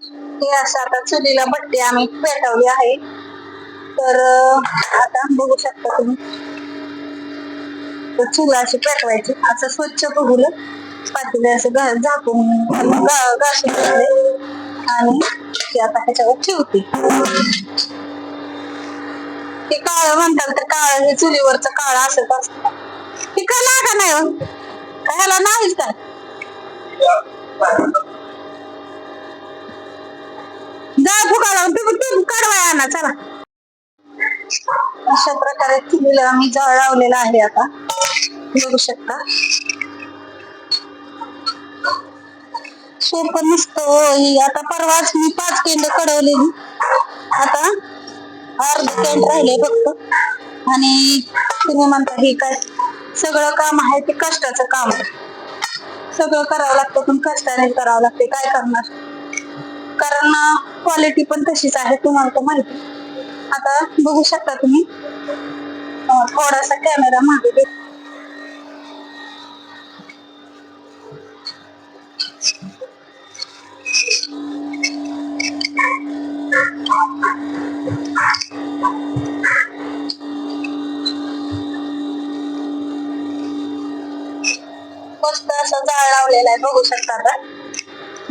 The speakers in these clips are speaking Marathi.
हे असं आता चुलीला भट्टी आम्ही पेटवली आहे. तर आता बघू शकता तुम्ही, चुला अशी पेटवायची. असं स्वच्छ बघूलं पातेले असं झाकून घासून घेतले आणि ते आता ह्याच्यावर ठेवते. ते काळ म्हणतात तर काळ हे चुलीवरचं काळ असत असत. ती का लागा नाही ह्याला नाहीच का जा फुकाला तुम्ही कडवाय आणा चला. अशा प्रकारे चुलीला आम्ही जाळ लावलेला आहे. आता बघू शकता सोपं नसतं ही. आता परवाच मी 5 केंड कडवलेली, आता अर्ध केंड राहिले फक्त. आणि तुम्ही म्हणता हे काय सगळं काम आहे ते कष्टाचं काम आहे. सगळं करावं लागतं पण कष्टाने करावं लागते. काय करणार, कारण क्वालिटी पण तशीच आहे तुम्हाला तर माहिती. आता बघू शकता तुम्ही, थोडासा कॅमेरा मागे दे. मस्त असं जाळ लावलेला आहे बघू शकता आता.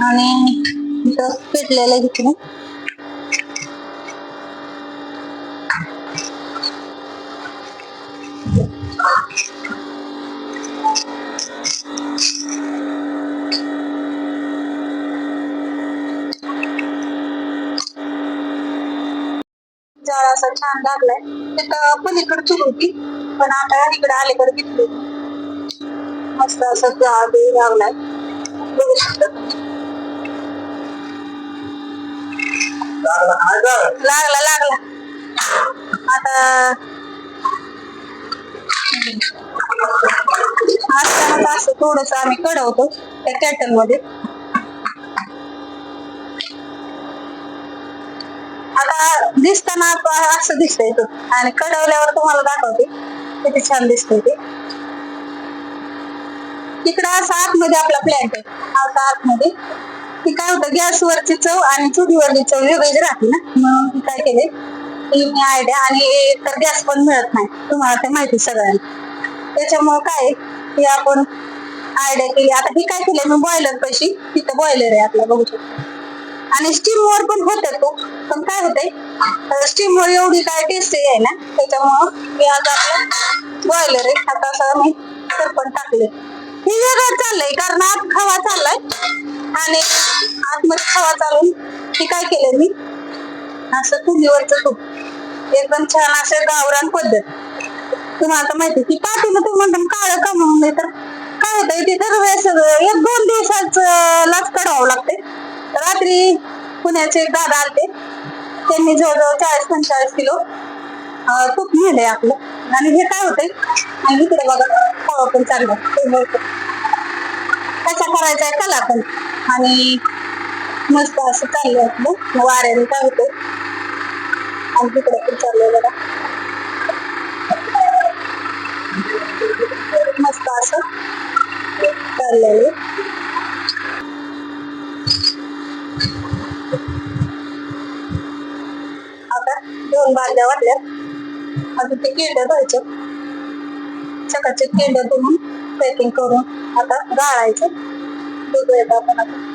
आणि इथं पेटलेलं आहे इकडे. जाळ असा छान लागलाय. तिथं पलीकडे चूल होती पण आता इकडे अलीकडे घेतली. मस्त असं जाळ लागलाय बघू शकता. लागला लागला आता असताना असं थोडस आम्ही कडवतो त्या कॅटल मध्ये. आता दिसताना असं दिसतंय तो, आणि कडवल्यावर तुम्हाला दाखवते किती छान दिसतंय ते. तिकडं असं आतमध्ये आपला प्लॅन्ट आहे. आता आतमध्ये ती काय होतं, गॅसवरची चव आणि चुलीवरची चव वेगळी राहते ना, म्हणून ती काय केले मी आयडिया. आणि तर गॅस पण मिळत नाही तुम्हाला ते माहिती सगळ्यांना, त्याच्यामुळे काय हे आपण आयडिया केली. आता ही काय केलंय मी बॉयलर पैशी, तिथं बॉयलर आहे आपला बघू शकतो. आणि स्टीम वर पण होत तो, पण काय होतंय स्टीम वर एवढी काय टेस्ट आहे ना, त्याच्यामुळं मी आज आपलं बॉयलर आहे. आता असं मी तर पण टाकले. हे वेगळं चाललंय कारण आत खवा चाललाय आणि आतमध्ये खवा चालून हे काय केलंय मी असं चुलीवरचं तूप एकदम छान असं गावरान पद्धत. तुम्हाला तर माहिती की पाठीला तुम्ही म्हणता काळं का म्हणून नाही, तर काय होतंय ते दरवेळेस 1-2 दिवसाच लाच कढवावं लागते. रात्री पुण्याचे एक दादा आलते, त्यांनी जवळजवळ 40-45 किलो तूप नेलंय आपलं. आणि हे काय होतंय, आणि इकडे बघा खवा पण चाललाय कसा करायचा आहे कला पण. आणि मस्त असं चाललंय आपलं वाऱ्याने काय होतंय, आणि तिकडे पण चाललंय बघा मस्त असं चाललेलं. आता 2 बादल्या वाटल्यात. आता ते केंड धुवायचं, सकाळचे केंड धुवून पॅकिंग करून आता गाळायचं. बघूयात आपण आता.